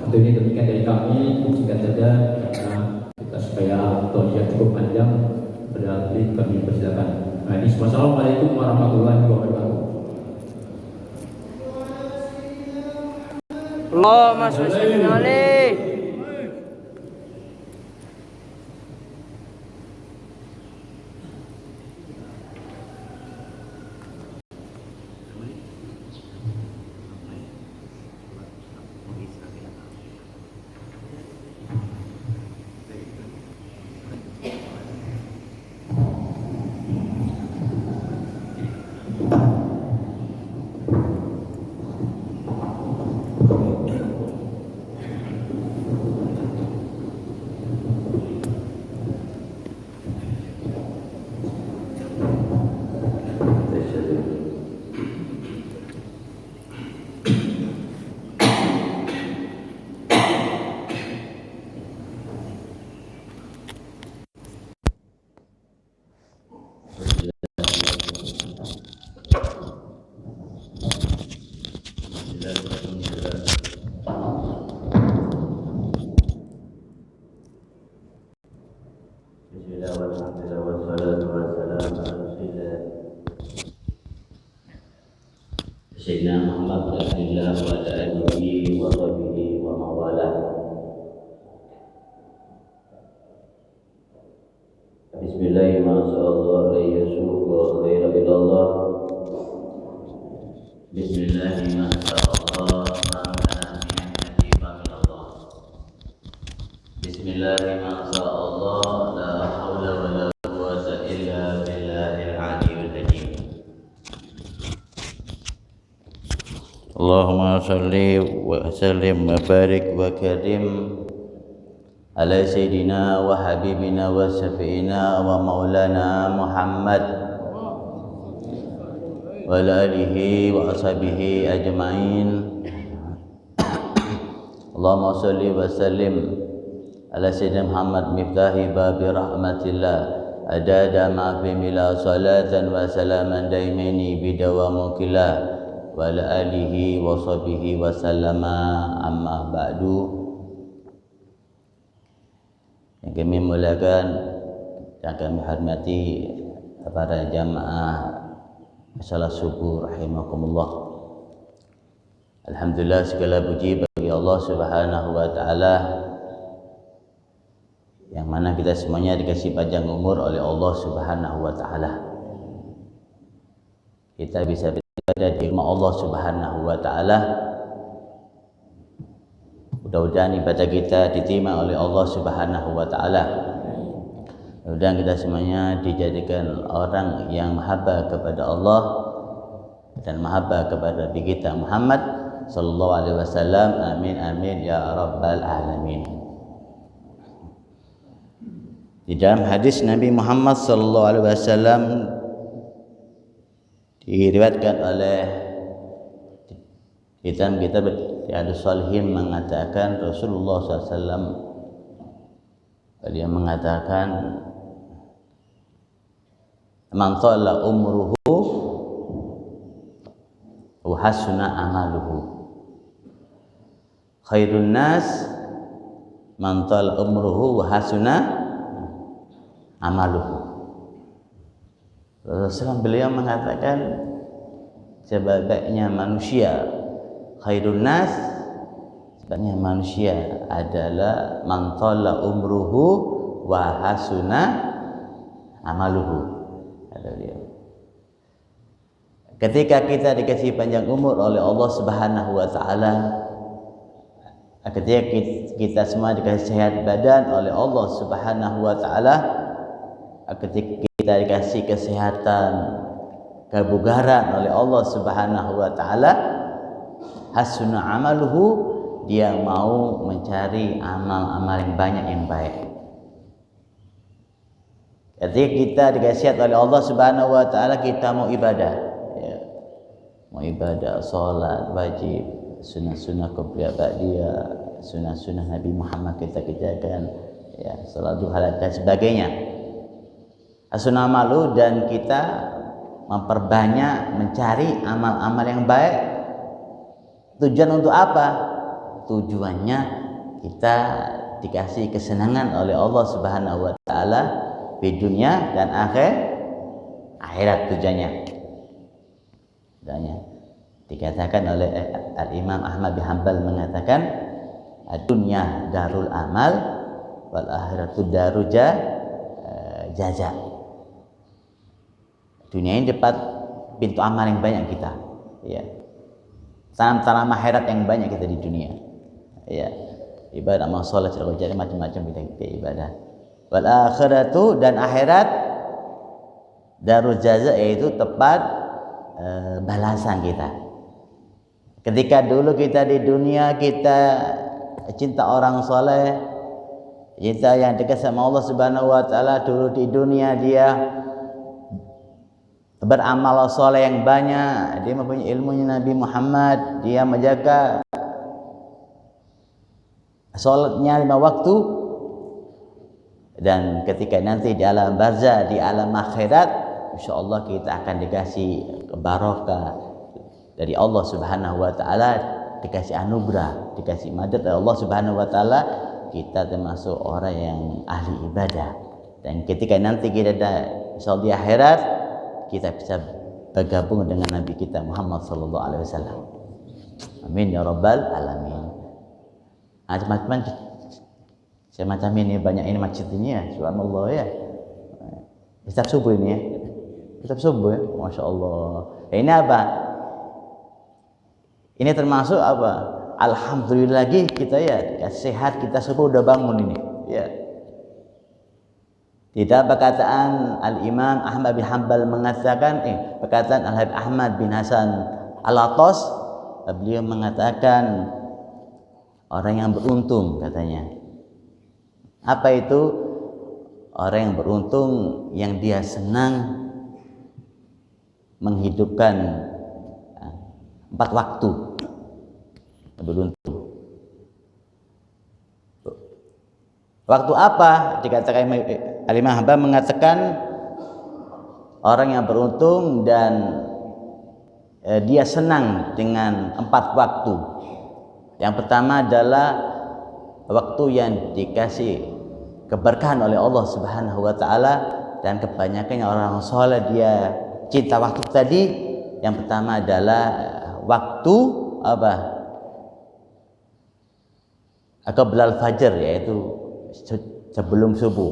Untuk ini demikian dari kami, singkat saja karena kita supaya tausiah cukup panjang, berarti kami persilakan. Wassalamualaikum warahmatullahi wabarakatuh. Allahumma sholli alaihi. Sayyidina Muhammad Rasulullah wa ala alihi wa sahbihi wa mawalah. Bismillahirrahmanirrahim. Ma'asallah la yasuq wa khaira ilallah. Bismillahirrahmanirrahim. Ma'ana minati familallah. Bismillahirrahmanirrahim. La hawla wa la quwwata illa billahil aliyyil azim. Allahumma salli wa sallim wa barik wa karim ala sayyidina wa habibina wa syafi'ina wa maulana Muhammad wa ala alihi wa ashabihi ajma'in. Allahumma salli wa sallim ala sayyidina Muhammad miftahi babi rahmatillah adada ma fi mila salatan wa salaman daimaini bidawamukillah wa ala alihi wa sahbihi wa sallama. Amma ba'du. Yang kami muliakan dan kami hormati para jamaah salat subuh rahimakumullah. Alhamdulillah, segala puji bagi Allah Subhanahu wa taala yang mana kita semuanya dikasih panjang umur oleh Allah Subhanahu wa taala. Kita bisa berada di rumah Allah Subhanahu wa taala. Mudah-mudahan ibadah kita diterima oleh Allah Subhanahu wa taala. Mudah-mudahan kita semuanya dijadikan orang yang mahabbah kepada Allah dan mahabbah kepada Nabi kita Muhammad sallallahu alaihi wasallam. Amin amin ya rabbal alamin. Di dalam hadis Nabi Muhammad sallallahu alaihi wasallam diriwayatkan oleh kitab Riyadhus Shalihin mengatakan Rasulullah SAW, beliau mengatakan, man tala umruhu wa hasuna amaluhu, khairun nas man tala umruhu wa hasuna amaluhu. Rasulullah beliau mengatakan sebaik-baiknya manusia, khairun nas, sebaiknya manusia adalah man tala umruhu wa hasuna amaluhu. Kata dia, ketika kita dikasih panjang umur oleh Allah Subhanahu wa taala, ketika kita semua dikasih sehat badan oleh Allah Subhanahu wa taala, ketika kita dikasih kesehatan, kebugaran oleh Allah Subhanahu wa taala, hasuna amaluhu, dia mau mencari amal-amal yang banyak yang baik. Ketika kita dikasih oleh Allah Subhanahu wa taala, kita mau ibadah, ya. Mau ibadah, salat wajib, sunnah-sunnah qobliyah ba'diyah, sunnah-sunnah Nabi Muhammad kita kerjakan, ya, salat duha dan sebagainya. Hasuna amalu, dan kita memperbanyak mencari amal-amal yang baik. Tujuan untuk apa? tujuannya kita dikasih kesenangan oleh Allah Subhanahu wa taala di dunia dan akhirat tujuannya. Dikatakan oleh Al-Imam Ahmad bin Hanbal mengatakan dunia darul amal wal akhiratu darul jaza. Dunia ini dapat pintu amal yang banyak kita, ya. Tanam akhirat yang banyak kita di dunia, ya. Ibadah amal salat jadi macam-macam kita ibadah. Wal akhiratu dan akhirat darul jaza, yaitu tempat balasan kita. Ketika dulu kita di dunia kita cinta orang soleh, cinta yang dekat sama Allah Subhanahu wa taala, dulu di dunia dia beramal soleh yang banyak, dia mempunyai ilmunya Nabi Muhammad, dia menjaga salatnya 5 waktu, dan ketika nanti di alam barzah, di alam akhirat, insyaallah kita akan dikasih barokah dari Allah Subhanahu wa taala, dikasih anugerah, dikasih madad dari Allah Subhanahu wa taala, kita termasuk orang yang ahli ibadah. Dan ketika nanti kita ada insyaallah di akhirat, kita bisa bergabung dengan Nabi kita Muhammad sallallahu alaihi wasallam. Amin ya rabbal alamin. Macam ini banyak ini masjid ini ya, subhanallah ya. Setiap subuh ini ya. Setiap subuh ya, masya Allah. Ini apa? Ini termasuk apa? Alhamdulillah lagi kita ya sehat, kita subuh udah bangun ini. Ya. Tidak perkataan Al-Imam Ahmad bin Hanbal mengatakan, perkataan Al-Habib Ahmad bin Hasan Al-Attas, beliau mengatakan orang yang beruntung katanya. Apa itu? Orang yang beruntung yang dia senang menghidupkan 4 waktu. Beruntung. Waktu apa? Dikatakan Al-Imam Hanbal mengatakan orang yang beruntung dan dia senang dengan 4 waktu. Yang pertama adalah waktu yang dikasih keberkahan oleh Allah Subhanahu wa taala, dan kebanyakan orang soleh dia cinta waktu tadi. Yang pertama adalah waktu apa? Qabla al-fajr, yaitu sebelum subuh.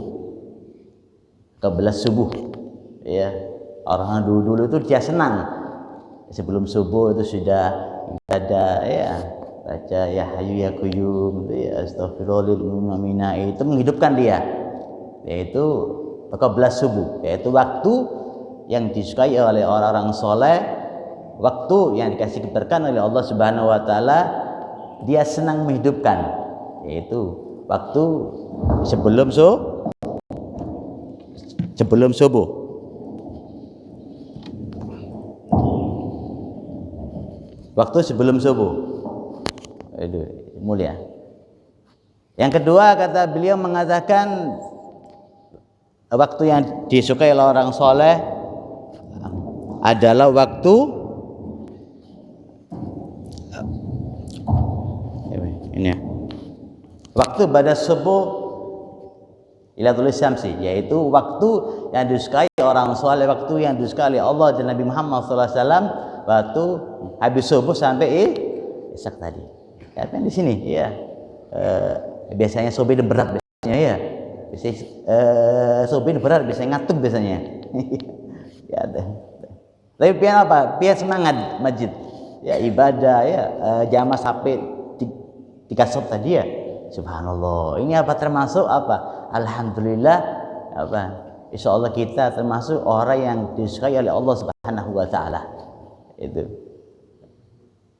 Qabla subuh. Ya, orang dulu itu dia senang sebelum subuh itu sudah ibadah ya, baca ya Hayyu ya Qayyum, ya Astaghfirullahaladzim, itu menghidupkan dia, yaitu qabla subuh, yaitu waktu yang disukai oleh orang-orang soleh, waktu yang dikasih keberkahan oleh Allah Subhanahu wa taala, dia senang menghidupkan, yaitu waktu sebelum subuh. Waktu sebelum subuh. Itu mulia. Yang kedua, kata beliau mengatakan waktu yang disukai oleh orang soleh adalah waktu ini ya. Waktu pada subuh ila tulis syamsi, yaitu waktu yang disukai orang soleh, waktu yang disukai oleh Allah dan Nabi Muhammad SAW, waktu habis subuh sampai isak tadi. Ya, kan di sini ya. Biasanya subuh itu berat biasanya ya. Biasanya subuh itu berat, biasanya ngantuk biasanya. Ya ada. Tapi biar apa? Biar semangat masjid. Ya ibadah ya, jamaah sampai 3 sholat tadi ya. Subhanallah. Ini apa termasuk apa? Alhamdulillah apa? Insyaallah kita termasuk orang yang disukai oleh Allah Subhanahu wa taala. Itu.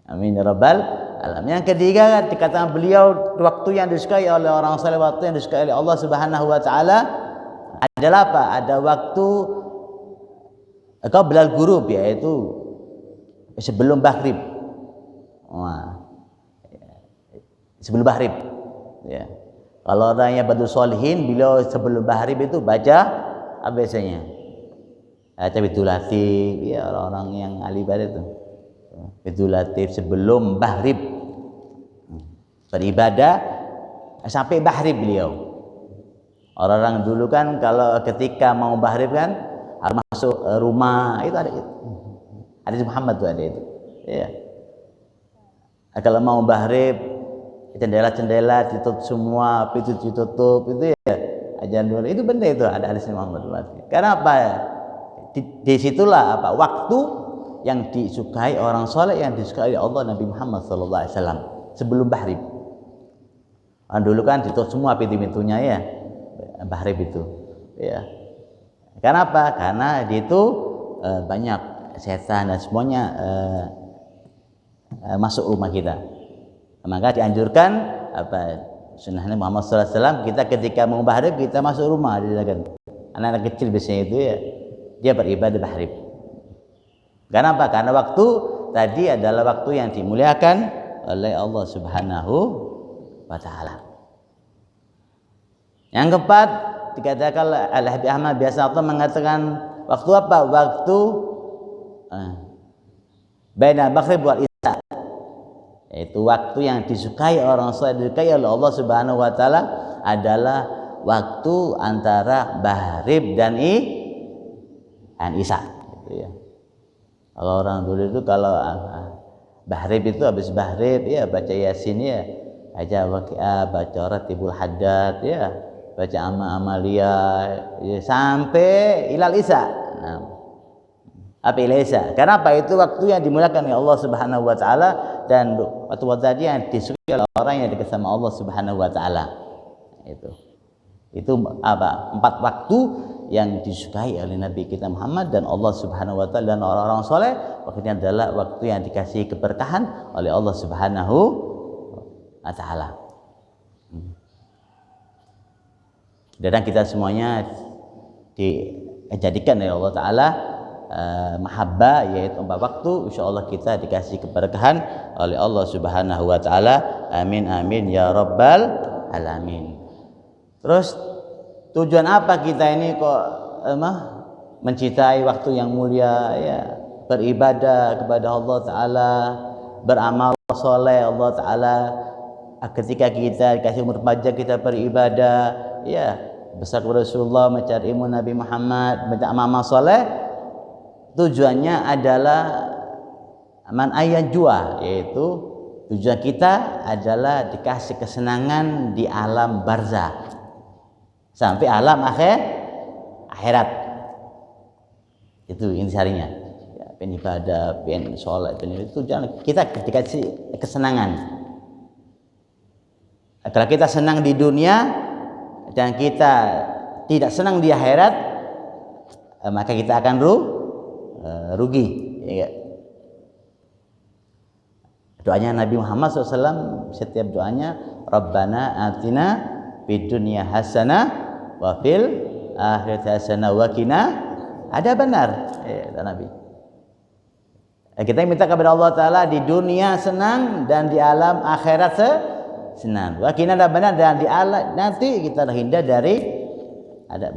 Amin ya rabbal alamin. Yang ketiga, dikatakan beliau waktu yang disukai oleh orang saleh, waktu yang disukai oleh Allah Subhanahu wa taala adalah apa? Ada waktu qabla al-ghurub, yaitu sebelum maghrib. Sebelum maghrib. Ya. Kalau orangnya badu solihin, beliau sebelum maghrib itu baca apa biasanya? Baca Bidul Latif, ya orang-orang yang ahli ibadah itu. Bidul Latif sebelum maghrib. beribadah sampai bahrib beliau. Orang-orang dulu kan kalau ketika mau bahrib kan harus masuk rumah, itu ada itu. Hadis Muhammad tuh ada itu. Ya. Kalau mau bahrib jendela-jendela ditutup semua, pintu ditutup itu ya. Ajan dulu itu benar itu ada hadis Muhammad. Karena apa? Di situlah apa waktu yang disukai orang soleh, yang disukai Allah Nabi Muhammad SAW sebelum bahrib. Dulu kan ditutup semua pintu-pintunya ya. Bahrib itu ya. Karena apa? Karena di itu banyak setan dan semuanya masuk rumah kita. Maka dianjurkan apa sunnahnya Muhammad SAW, kita ketika mau bahrib kita masuk rumah. Anak-anak kecil biasanya itu ya dia beribadah bahrib. Karena apa? Karena waktu tadi adalah waktu yang dimuliakan oleh Allah Subhanahu wa Ta'ala. Yang keempat, dikatakan Al-Habib Ahmad biasa Allah mengatakan waktu apa? Waktu baina maghrib wal isya. Itu waktu yang disukai orang soleh, disukai oleh Allah Subhanahu wa Ta'ala adalah waktu antara maghrib dan isya. Gitu ya. Kalau orang dulu itu kalau maghrib itu habis maghrib ya baca Yasin ya, baca Waqiah, baca Ratibul Haddad ya, baca Amalia ya, sampai ilal isya. Nah, apa ilal isya? Karena apa? Itu waktu yang dimuliakan oleh Allah Subhanahu wa Ta'ala, dan waktu tadi yang disukai oleh orang yang dekat sama Allah Subhanahu wa Ta'ala. Itu apa? 4 waktu yang disukai oleh Nabi kita Muhammad dan Allah Subhanahu wa Ta'ala dan orang-orang soleh. Waktunya adalah waktu yang dikasih keberkahan oleh Allah Subhanahu wa Ta'ala. Dan kita semuanya dijadikan oleh Allah Ta'ala mahabbah, yaitu 4 waktu. InsyaAllah kita dikasih keberkahan oleh Allah Subhanahu wa Ta'ala. Amin amin ya rabbal alamin. Terus tujuan apa kita ini kok mencintai waktu yang mulia ya, beribadah kepada Allah Ta'ala, beramal soleh Allah Ta'ala. Ketika kita dikasih umur panjang kita beribadah ya, besar kepada Rasulullah, mencari ilmu Nabi Muhammad, beramal soleh, tujuannya adalah man ayyan jua, yaitu tujuan kita adalah dikasih kesenangan di alam barzah sampai alam akhirat. Itu intisarinya ya, ibadah, sholat, itu jangan kita dikasih kesenangan. Kalau kita senang di dunia dan kita tidak senang di akhirat, maka kita akan rugi ya. Doanya Nabi Muhammad SAW, setiap doanya Rabbana atina fid dunya hasanah wa fil akhirati hasanah wa qina ada benar ya, Nabi. Kita minta kepada Allah Ta'ala di dunia senang dan di alam akhirat senang. Wa qina ada benar, dan di alam nanti kita terhindar dari ada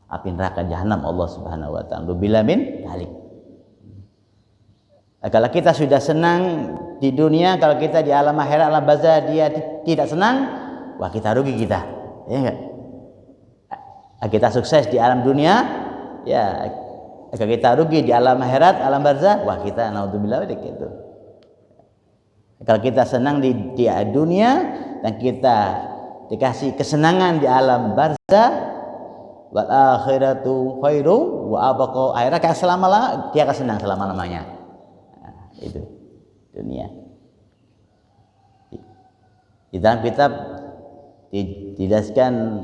api neraka jahanam Allah Subhanahu wa Ta'ala. Bila min dalik. Kalau kita sudah senang di dunia, kalau kita di alam akhirat, alam barzah dia tidak senang, wah kita rugi kita. Ya enggak? Kita sukses di alam dunia, ya kalau kita rugi di alam akhirat, alam barzah, wah kita naudzubillah gitu. Kalau kita senang di dunia dan kita dikasih kesenangan di alam barzah, wal akhiratu khairu wa abqa, akhirat kan selama-lamanya dia akan senang selama-lamanya. Nah, itu dunia. Di dalam kitab dijelaskan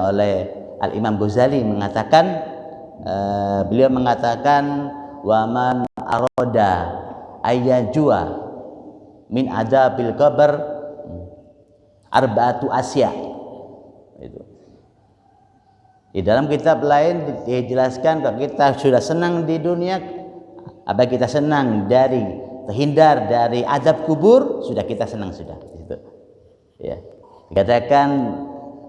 oleh Al-Imam Ghazali mengatakan, beliau mengatakan wa man arada ayyajua min adabil qabr arba'atu asya. Itu. Di dalam kitab lain dijelaskan kalau kita sudah senang di dunia, apa kita senang dari terhindar dari azab kubur, sudah kita senang sudah. Itu. Ya. Dikatakan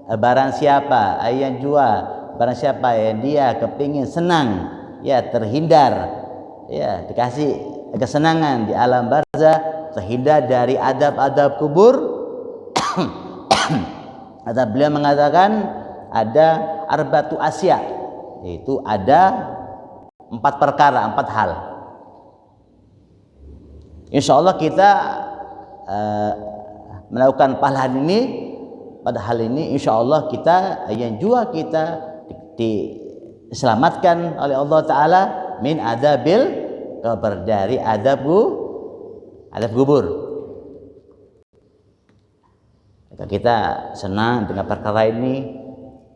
barang siapa ayat jua, barang siapa yang dia kepingin senang, ya terhindar, ya dikasih kesenangan di alam barzah, terhindar dari adab-adab kubur. Kata beliau mengatakan ada arbatu asya, yaitu ada 4 perkara, 4 hal. Insya Allah kita melakukan pahala ini, pada hal ini insya Allah kita yang juga kita diselamatkan oleh Allah Ta'ala min adabil qabr, dari adab kubur. Kita senang dengan perkara ini,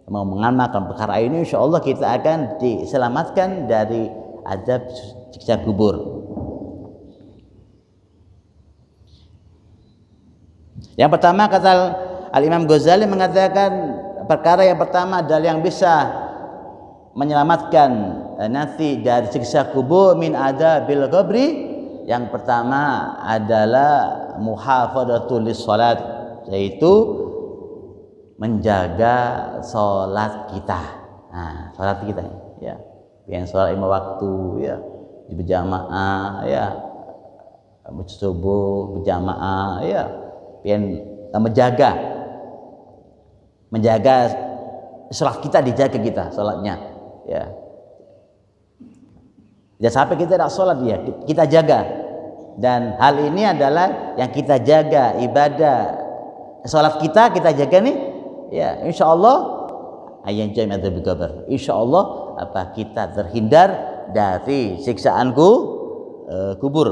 mau mengamalkan perkara ini, insya Allah kita akan diselamatkan dari adab siksa kubur. Yang pertama, kata Al-Imam Ghazali mengatakan, perkara yang pertama adalah yang bisa menyelamatkan nanti dari siksa kubur min adabil qabri. Yang pertama adalah muhafadhatul lissalat, yaitu menjaga sholat kita. Nah, sholat kita ya, yang sholat 5 waktu ya, berjamaah ya, subuh berjamaah ya, yang menjaga sholat kita, dijaga kita sholatnya ya. Jangan sampai kita tidak sholat ya, kita jaga. Dan hal ini adalah yang kita jaga, ibadah sholat kita jaga nih ya, insya Allah ayat jami adzab kubur, insya Allah kita terhindar dari siksaan kubur.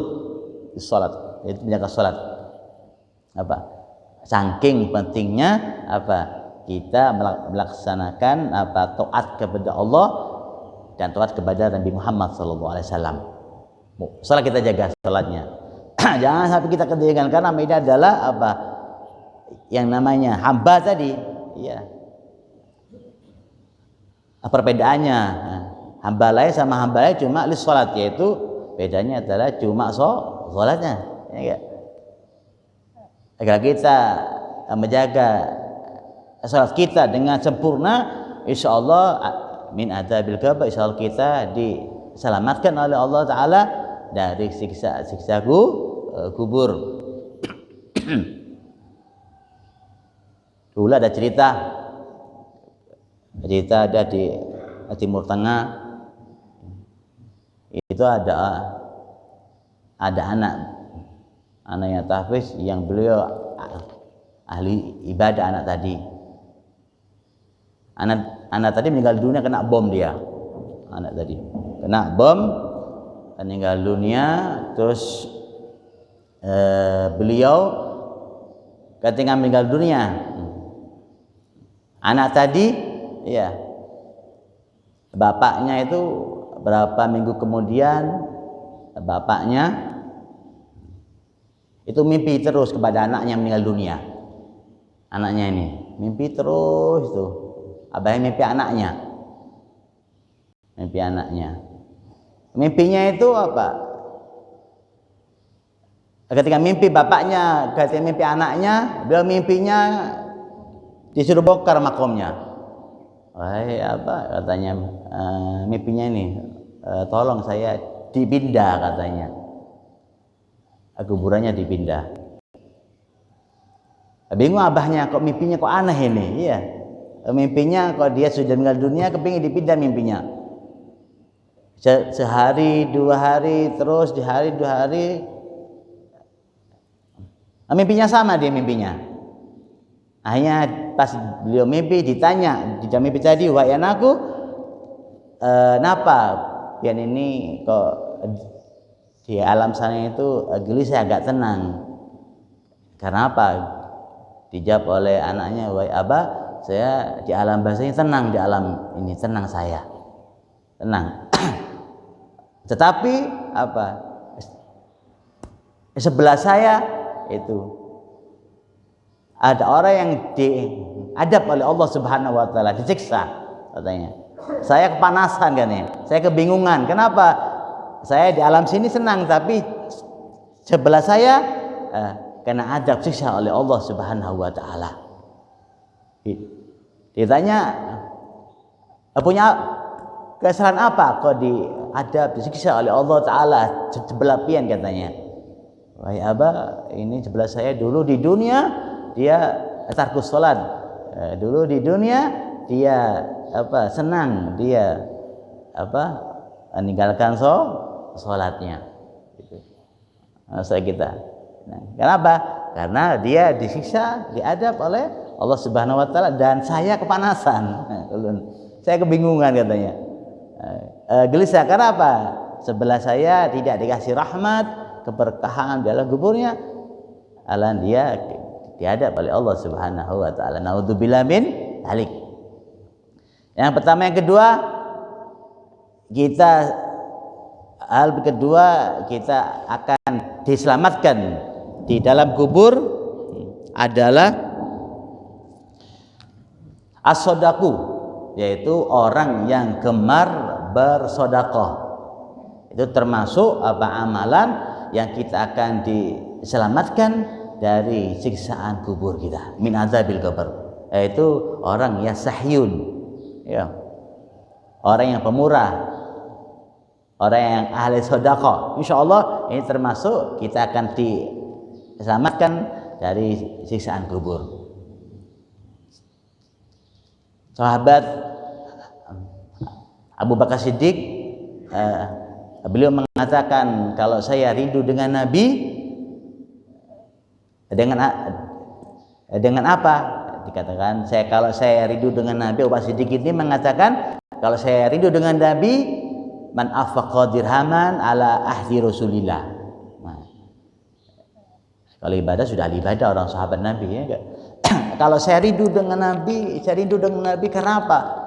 Sholat itu menjaga sholat, saking pentingnya kita melaksanakan taat kepada Allah dan taat kepada Nabi Muhammad SAW. Sholat kita jaga sholatnya. Jangan sampai kita ketinggalan, karena ini adalah yang namanya hamba tadi ya. Perbedaannya hamba lain sama hamba lain cuma lis sholat, yaitu bedanya adalah cuma sholatnya ya. Agar kita menjaga sholat kita dengan sempurna, insya Allah min adabil qabr, insya Allah kita diselamatkan oleh Allah Ta'ala dari siksa kubur. Dulu ada cerita ada di Timur Tengah, itu ada anaknya tahfiz yang beliau ahli ibadah. Anak tadi meninggal dunia kena bom, dia anak tadi kena bom meninggal dunia. Terus beliau ketika meninggal dunia, anak tadi ya, bapaknya itu berapa minggu kemudian bapaknya itu mimpi terus kepada anaknya meninggal dunia. Anaknya ini mimpi terus tuh, abahnya mimpi anaknya. Mimpinya itu ketika mimpi bapaknya, ketika mimpi anaknya, dia mimpinya disuruh bongkar makomnya. Katanya mimpinya ini, tolong saya dipindah, katanya kuburannya dipindah. Bingung abahnya, kok mimpinya kok aneh ini. Iya, mimpinya kok dia sudah meninggal dunia kepingin dipindah mimpinya. Sehari 2 hari, terus di hari 2 hari mimpinya sama, dia mimpinya. Akhirnya pas beliau mimpi ditanya di dalam mimpi tadi, wahai anakku, kenapa pian ini kok di alam sana itu gelisah, agak tenang? Karena apa? Dijawab oleh anaknya, wahai abah, saya di alam bahasanya tenang, di alam ini tenang, saya tenang. Tetapi sebelah saya itu ada orang yang diadab oleh Allah Subhanahu wa Ta'ala, disiksa, katanya. Saya kepanasan, kan ya, saya kebingungan, kenapa saya di alam sini senang, tapi sebelah saya kena adab, siksa oleh Allah Subhanahu wa Ta'ala. Ditanya, punya kesalahan apa kok diadab, disiksa oleh Allah Ta'ala sebelah pian, katanya. wahai Aba, ini sebelah saya dulu di dunia dia tarkus salat. Dulu di dunia dia senang, dia meninggalkan salatnya. Gitu. Masa kita. Nah, kenapa? Karena dia disiksa, diadab oleh Allah Subhanahu wa taala dan saya kepanasan. Saya kebingungan katanya. Gelisah karena apa? Sebelah saya tidak dikasih rahmat, keberkahan dalam kuburnya. Alan dia diadab oleh Allah Subhanahu wa taala. Naudzubillah min dzalik. Yang pertama, yang kedua, kita akan diselamatkan di dalam kubur adalah as-shadaqu, yaitu orang yang gemar bersedekah. Itu termasuk amalan yang kita akan diselamatkan dari siksaan kubur kita, min azabil qabr, yaitu orang yang sahyun, ya, orang yang pemurah, orang yang ahli sedekah. Insyaallah ini termasuk kita akan diselamatkan dari siksaan kubur. Sahabat Abu Bakar Siddiq, beliau mengatakan, kalau saya rindu dengan Nabi, dengan apa? Dikatakan, kalau saya rindu dengan Nabi, Abu Bakar Siddiq ini mengatakan, kalau saya rindu dengan Nabi, man afaqa dirhaman ala ahdi Rasulillah. Nah, kalau ibadah sudah ibadah orang sahabat Nabi, ya enggak? Kalau saya rindu dengan Nabi, kenapa?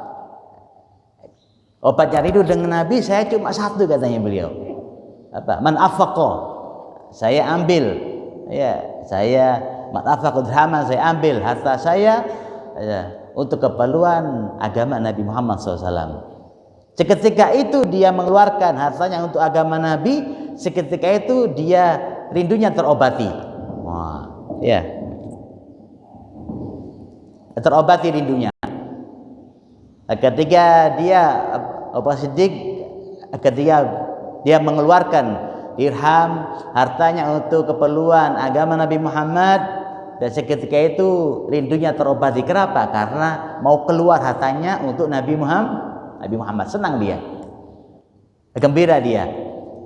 Obatnya rindu dengan Nabi saya cuma satu, katanya beliau. Man afaqa, saya ambil, ya, saya man afaqa dirhaman, saya ambil harta saya, ya, untuk keperluan agama Nabi Muhammad SAW. Seketika itu dia mengeluarkan hartanya untuk agama Nabi, seketika itu dia rindunya terobati. Wah, ya, terobati rindunya. Ketika dia Abu Siddiq, ketika dia mengeluarkan dirham hartanya untuk keperluan agama Nabi Muhammad, dan seketika itu rindunya terobati. Kenapa? Karena mau keluar hartanya untuk Nabi Muhammad. Senang dia, gembira dia.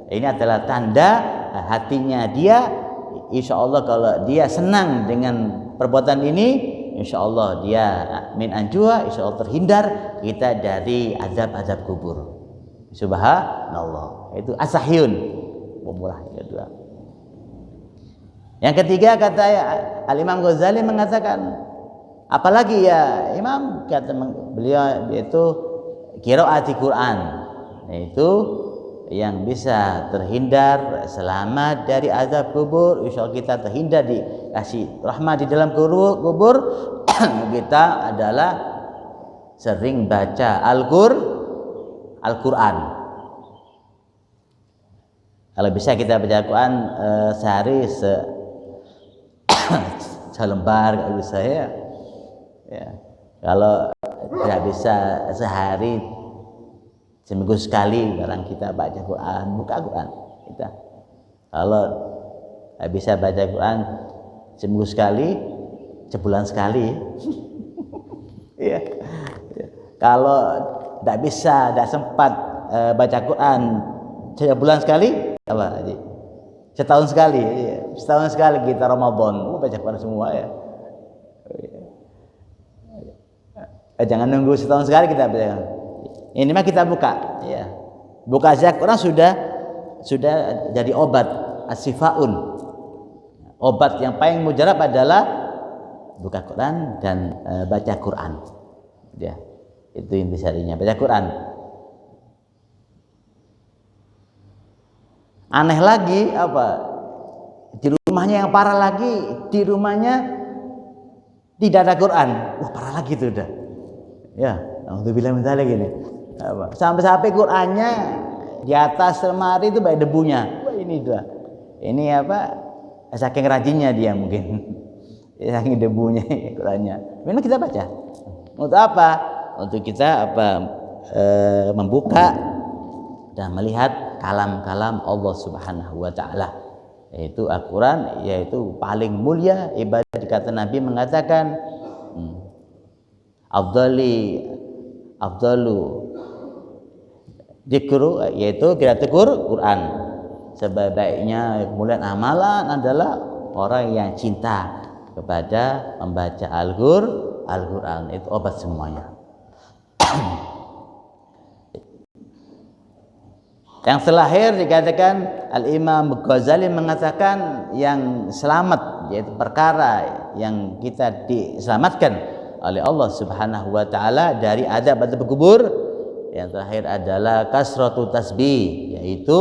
Ini adalah tanda hatinya dia. Insya Allah kalau dia senang dengan perbuatan ini, insya Allah dia min anjua, insya Allah terhindar kita dari azab-azab kubur. Subhanallah. Itu asahyun, pemurah. Yang kedua. Yang ketiga, kata Al-Imam Ghazali mengatakan, apalagi ya Imam, kata beliau, yaitu qiraati Quran, yaitu yang bisa terhindar, selamat dari azab kubur. Insyaallah kita terhindar, dikasih rahmat di dalam kubur. Kita adalah sering baca Al-Quran. Kalau bisa kita baca Al-Quran sehari selembar, kalau bisa, ya. Kalau tidak bisa sehari, seminggu sekali barang kita baca Quran, buka Quran kita. Kalau tidak bisa baca Quran seminggu sekali, sebulan sekali. Ya. Kalau tidak bisa, tidak sempat baca Quran sebulan sekali, apa? Setahun sekali, setahun sekali kita Ramadan baca Quran semua, ya. Jangan nunggu setahun sekali kita baca. Ini mah kita buka, ya. Buka aja Quran sudah jadi obat, as-sifaun. Obat yang paling mujarab adalah buka Quran dan baca Quran. Ya. Itu intisarinya, baca Quran. Aneh lagi apa? Di rumahnya yang parah lagi, di rumahnya tidak ada Quran. Wah, parah lagi itu udah. Ya, alhamdulillah minta lagi nih. Sampai Qurannya di atas lemari itu banyak debunya. Wah, ini udah. Ini apa? Saking rajinnya dia mungkin. Saking debunya Qurannya. Memang kita baca. Untuk apa? Untuk kita membuka dan melihat kalam-kalam Allah Subhanahu wa taala. yaitu Al-Quran, yaitu paling mulia ibadah. Kata Nabi mengatakan afdalu dzikru, yaitu qiraatul Quran. Sebaik-baiknya kemuliaan amalan adalah orang yang cinta kepada membaca Al-Quran. Itu obat semuanya. Yang terakhir dikatakan Al-Imam Ghazali mengatakan yang selamat, yaitu perkara yang kita diselamatkan oleh Allah Subhanahu wa taala dari adab-adab kubur. Yang terakhir adalah kasratu tasbih, yaitu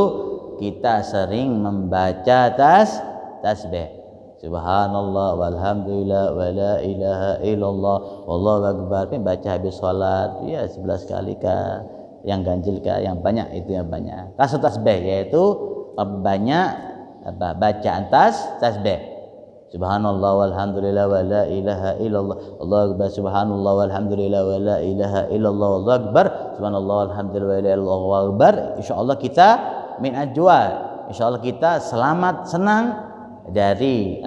kita sering membaca tasbih. Subhanallah walhamdulillah wala ilaha illallah wallahu akbar. Baca habis salat ya 11 kali kah, yang ganjil kah, yang banyak itu yang banyak. Kasratu tasbih yaitu banyak bacaan tasbih. Subhanallah walhamdulillah wala ilaha illallah Allahu akbar. Subhanallah walhamdulillah wala ilaha illallah Allahu akbar. Subhanallah walhamdulillah wala ilaha illallah Allahu akbar. Insyaallah kita min ajwa, insyaallah kita selamat, senang dari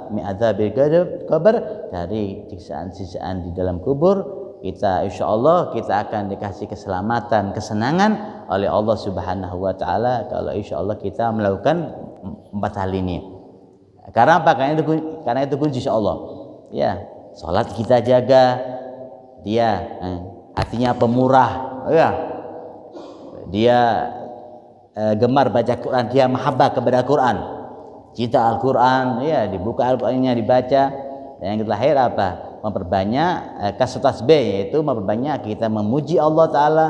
min adzabil qabr, dari siksaan-siksaan di dalam kubur. Kita insyaallah kita akan dikasih keselamatan, kesenangan oleh Allah Subhanahu wa taala kalau insyaallah kita melakukan 4 hal ini. Karena apa? Karena itu kunci insyaallah. Ya, salat kita jaga, dia hatinya pemurah, ya. Dia gemar baca Quran, dia mahabbah kepada Quran. Cinta Al-Quran, ya, dibuka Al-Qurannya, dibaca. Dan yang terakhir apa? Memperbanyak kasratu tasbih, yaitu memperbanyak kita memuji Allah Ta'ala,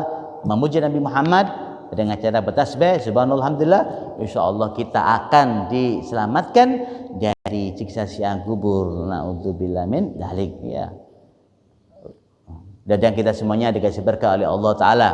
memuji Nabi Muhammad dengan cara bertasbih. Subhanallah alhamdulillah, insyaallah kita akan diselamatkan dari siksa siang kubur. Na'udzubillah min dzalik, ya. Dan kita semuanya dikasih berkah oleh Allah Ta'ala.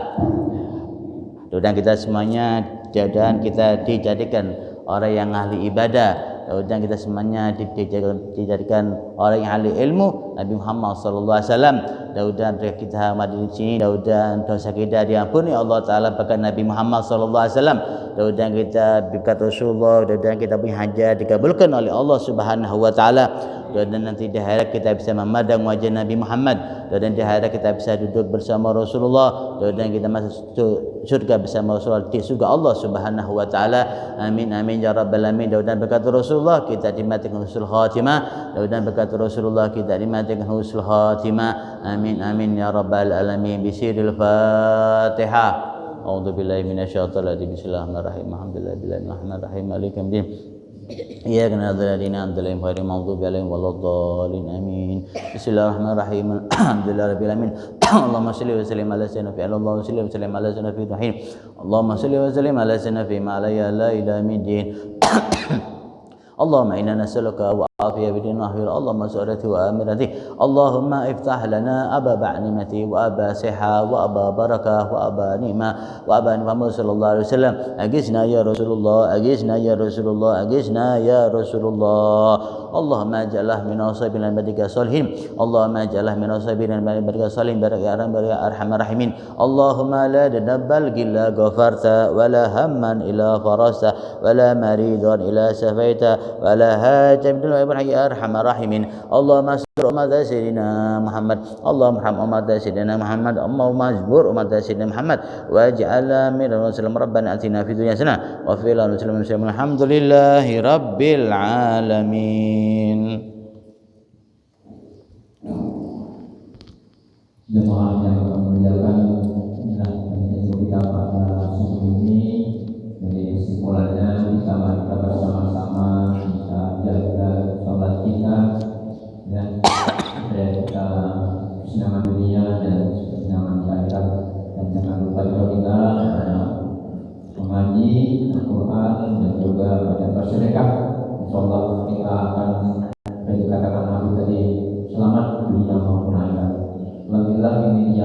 Dan kita semuanya dan kita dijadikan orang yang ahli ibadah. Dan kita semuanya dijadikan orang yang ahli ilmu. Nabi Muhammad sallallahu alaihi wasallam, dan kita hadir di sini, dan dosa kita diampuni Allah Taala berkat Nabi Muhammad sallallahu alaihi wasallam. Dan kita berkat Rasulullah, dan kita punya hajat dikabulkan oleh Allah Subhanahu wa taala. Dan nanti di akhirat kita bisa memandang wajah Nabi Muhammad, dan di akhirat kita bisa duduk bersama Rasulullah, dan kita masuk surga bersama Rasulullah di surga Allah Subhanahu wa taala. Amin amin ya rabbal alamin. Dan berkat Rasulullah kita dimatikan husnul khatimah, dan berkat Rasulullah kita dimatikan husnul khatimah. Amin amin ya rabbal alamin. Bisiril Fatihah. A'udzu billahi minasyaitonir rajim. Bismillahirrahmanirrahim. Alhamdulillahirrahmanirrahim. Maliki yaumiddin. Iyyaka na'budu wa iyyaka nasta'in. Ghairil maghdubi 'alaihim waladdallin. Amin. Bismillahirrahmanirrahim. Alhamdulillahirabbil alamin. Allahumma shalli wa sallim ala sayyidina fi Allahumma shalli wa sallim ala sayyidina fi rahim. Allahumma shalli wa sallim ala sayyidina fi ma la ilaha illa anta. Allahumma inna nas'aluka wa afiyah bidin nahwil. Allahumma su'adati wa amirati. Allahumma iftah lana ababa ni'mati wa aba siha wa aba barakah wa aba ni'mah wa aba Muhammad sallallahu alaihi wasallam. Agisna ya Rasulullah, agisna ya Rasulullah, agisna ya Rasulullah. Allahumma ja'alah min ashabina al-badika salihin. Allahumma ja'alah min ashabina al-badika salihin. Barak ya arhamar rahimin. Allahumma la tadabbal illa ghafarta wa la hamman illa farasta wa la maridan illa safaita ولا هاجم يا ارحم الراحمين. اللهم استر امه سيدنا محمد، اللهم ارحم امه سيدنا محمد، اللهم اجبر امه سيدنا محمد واجعل من وسلم. ربنا اتنا في الدنيا حسنه وفي الاخره حسنه. الحمد لله رب العالمين. Jemaah yang memuliakan, kita pada subuh ini, jadi kesimpulannya kita bersama-sama kita jaga sholat kita, dan kita kesenangan dunia dan kesenangan di akhirat. Dan jangan lupa juga kita mengaji Al-Quran dan juga baca bersedekah. Insyaallah kita akan dikatakan Nabi tadi selamat dunia maupun akhirat. Alhamdulillah ini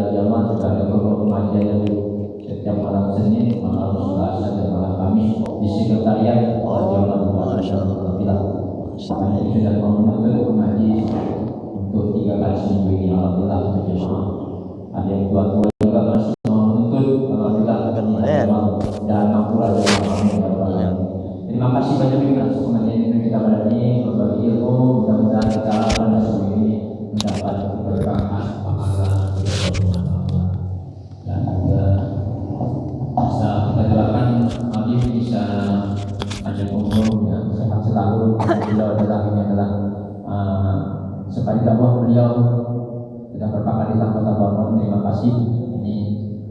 beliau sudah berapa kali tambah-tambah. Terima kasih. Ini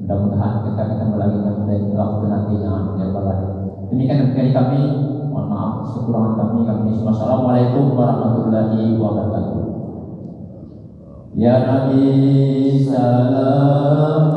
mudah-mudahan kita ketemu lagi di waktu nanti yang lagi. Demikian dari kami. Mohon maaf kekurangan kami. Wassalamualaikum warahmatullahi wabarakatuh. Ya Nabi salam